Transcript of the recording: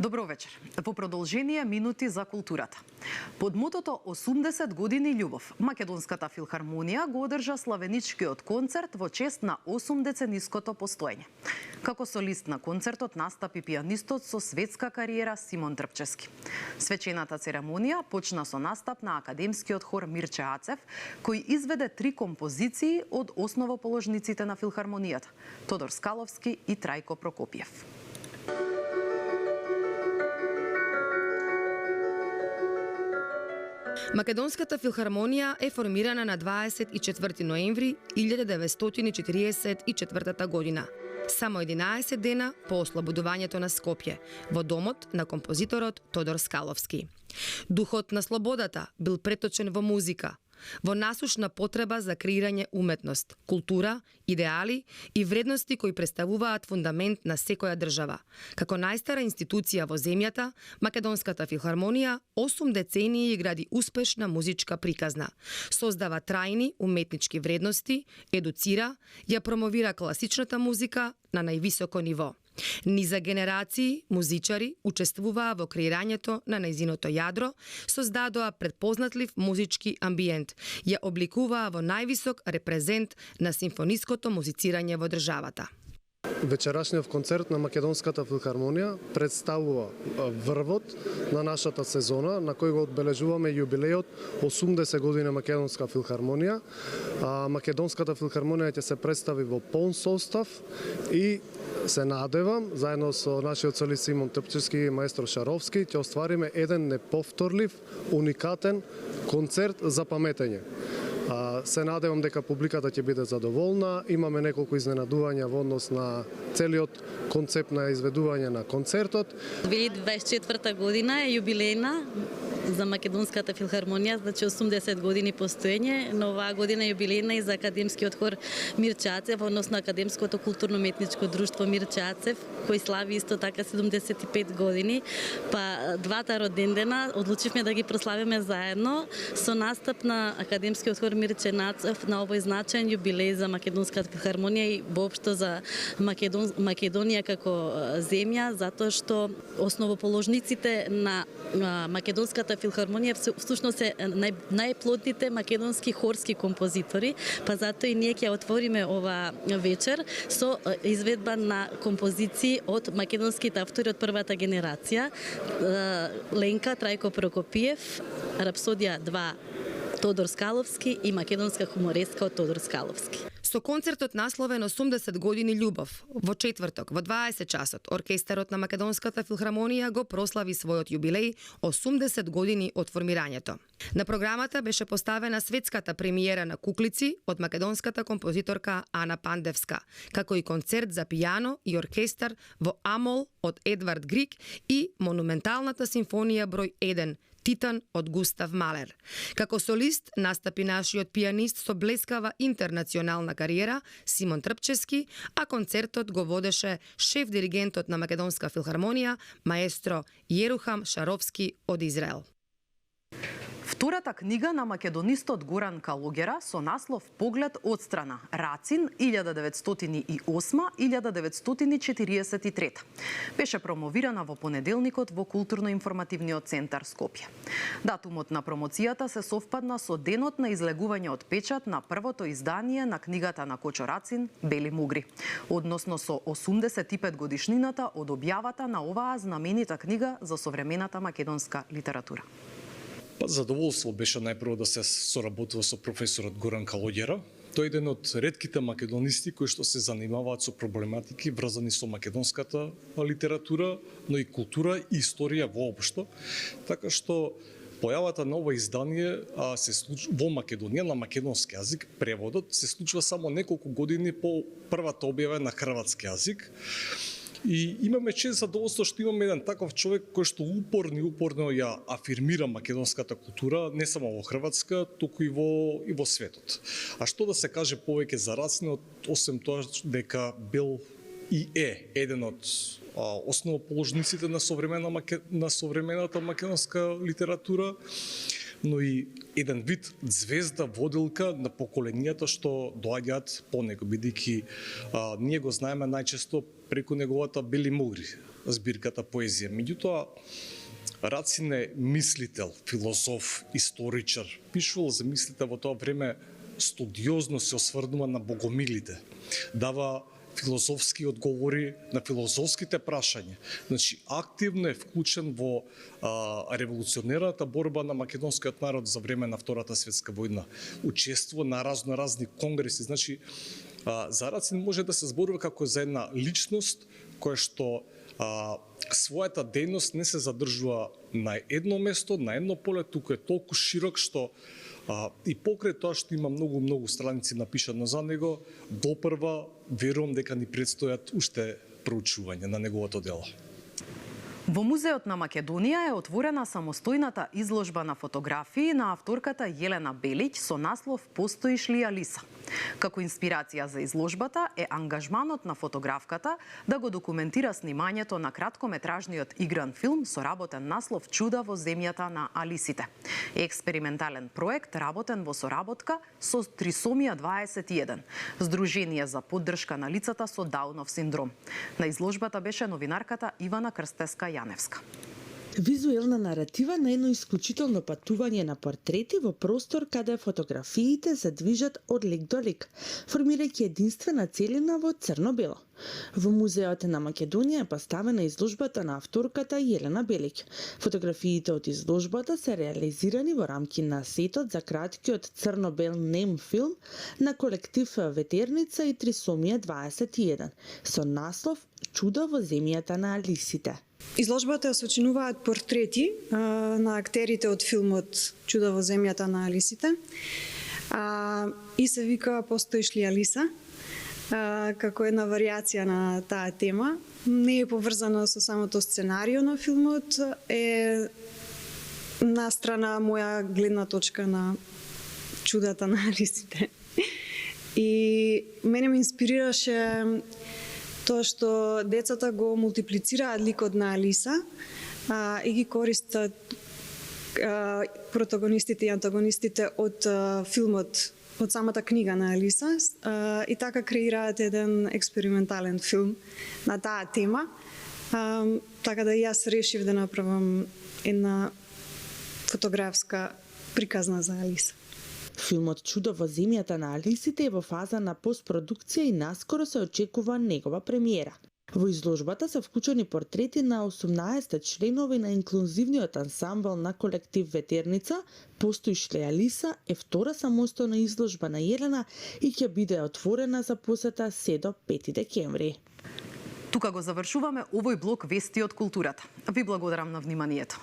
Добро вечер. Во продолжение минути за културата. Под мотото 80 години љубов, Македонската филхармонија го одржа славеничкиот концерт во чест на 8-децениското постоење. Како солист на концертот настапи пијанистот со светска кариера Симон Трпчевски. Свечената церемонија почна со настап на академскиот хор Мирче Ацев, кој изведе 3 композиции од основоположниците на филхармонијата Тодор Скаловски и Трајко Прокопиев. Македонската филхармонија е формирана на 24 ноември 1944 година, само 11 дена по ослободувањето на Скопје, во домот на композиторот Тодор Скаловски. Духот на слободата бил преточен во музика, во насушна потреба за креирање уметност, култура, идеали и вредности кои представуваат фундамент на секоја држава. Како најстара институција во земјата, Македонската филхармонија 8 децении гради успешна музичка приказна, создава трајни уметнички вредности, едуцира, ја промовира класичната музика на највисоко ниво. Низа генерации музичари учествуваа во креирањето на нејзиното јадро, создадоа предпознатлив музички амбиент, ја обликуваа во највисок репрезент на симфониското музицирање во државата. Вечерашниот концерт на Македонската филхармонија представува врвот на нашата сезона, на кој го одбележуваме јубилејот 80 години Македонска филхармонија. Македонската филхармонија ќе се представи во полн состав и се надевам, заедно со нашиот солист Симон Трпчевски и маестро Шаровски, ќе оствариме еден неповторлив, уникатен концерт за паметење. Се надевам дека публиката ќе биде задоволна. Имаме неколку изненадувања во однос на целиот концепт на изведување на концертот. 2024 година е јубилејна за Македонската филхармонија, значи 80 години постоење, но оваа година е јубилејна и за академскиот хор Мирче Ацев, односно Академското културно-уметничко друштво Мирче Ацев, кој слави исто така 75 години. Па двата родендена одлучивме да ги прославиме заедно со настап на Академскиот хор Мирче Ацев на овој значаен јубилеј за Македонската филхармонија и воопшто за Македонија како земја, затоа што основоположниците на Македонската филхармонија всушност се најплодните македонски хорски композитори, па затоа и ние ќе отвориме ова вечер со изведба на композиции од македонските автори од првата генерација: Ленка, Трајко Прокопиев, Рапсодија 2 Тодор Скаловски и македонска хумореска од Тодор Скаловски. Со концертот насловен 80 години љубов, во четврток во 20 часот, оркестарот на Македонската филхармонија го прослави својот јубилеј 80 години од формирањето. На програмата беше поставена светската премиера на Куклици од македонската композиторка Ана Пандевска, како и концерт за пијано и оркестар во Амол од Едвард Григ и монументалната симфонија број 1 Титан од Густав Малер. Како солист настапи нашиот пијанист со блескава интернационална кариера Симон Трпчевски, а концертот го водеше шеф-диригентот на Македонска филхармонија маестро Јерухам Шаровски од Израел. Втората книга на македонистот Горан Калугера со наслов Поглед одстрана, Рацин 1908-1943 беше промовирана во понеделникот во Културно-информативниот центар Скопје. Датумот на промоцијата се совпадна со денот на излегување од печат на првото издание на книгата на Кочо Рацин Бели мугри, односно со 85 годишнината од објавата на оваа знаменита книга за современата македонска литература. Задоволство беше најпрво да се соработува со професорот Горан Калугера. Тој е еден од ретките македонисти кои што се занимаваат со проблематики врзани со македонската литература, но и култура и историја воопшто. Така што појавата на ова издание се случува во Македонија на македонски јазик, преводот се случува само неколку години по првата објава на хрватски јазик. И имаме чест задоволство што имаме еден таков човек кој што упорно ја афирмира македонската култура не само во Хрватска, туку и во светот. А што да се каже повеќе за Рацин, освен тоа дека бил и е еден од основоположниците на современата македонска литература, но и еден вид звезда, водилка на поколенијата што доаѓаат по него, бидејќи ние го знаеме најчесто преку неговата Бели мугри, збирката поезија. Меѓутоа, Рацин е мислител, филозоф, историчар. Пишувал за мислите во тоа време, студиозно се осврнува на богомилите. Дава филозофски одговори на филозофските прашања. Значи, активно е вклучен во револуционерната борба на македонскиот народ за време на Втората светска војна. Учествува на разни конгреси. Значи, за Рацин може да се зборува како за една личност која што својата дејност не се задржува на едно место, на едно поле, туку е толку широк што и покрај тоа што има многу страници напишано за него, допрва верувам дека ни предстојат уште проучување на неговото дело. Во Музеот на Македонија е отворена самостојната изложба на фотографии на авторката Јелена Белиќ со наслов "Постоиш ли Алиса?". Како инспирација за изложбата е ангажманот на фотографката да го документира снимањето на краткометражниот игран филм со работен наслов "Чуда во земјата на Алисите". Експериментален проект работен во соработка со Трисомија 21, Здружение за поддршка на лицата со Даунов синдром. На изложбата беше новинарката Ивана Крстеска Јаневска. Визуелна наратива на едно исклучително патување на портрети во простор каде фотографиите се движат од лик до лик, формирајќи единствена целина во црно-бело. Во Музеот на Македонија е поставена изложбата на авторката Јелена Белиќ. Фотографиите од изложбата се реализирани во рамки на сетот за краткиот црно-бел нем филм на колектив Ветерница и Трисомија 21 со наслов "Чуда во земјата на Алисите". Изложбата ја сочинуваат портрети на актерите од филмот "Чуда во земјата на Алисите" и се вика "Постоиш ли Алиса?", како една варијација на таа тема. Не е поврзана со самото сценарио на филмот, е настрана моја гледна точка на чудата на Алисите. И мене ме инспирираше тоа што децата го мултиплицираат ликот на Алиса и ги користат протагонистите и антагонистите од филмот, од самата книга на Алиса и така креираат еден експериментален филм на таа тема. Така да јас решив да направам една фотографска приказна за Алиса. Филмот "Чудо во земјата на Алисите" е во фаза на постпродукција и наскоро се очекува негова премиера. Во изложбата се вклучени портрети на 18 членови на инклузивниот ансамбл на колектив Ветерница. "Постоиш ли Алиса" е втора самостојна изложба на Јелена и ќе биде отворена за посета се до 5 декември. Тука го завршуваме овој блок вести од културата. Ви благодарам на вниманието.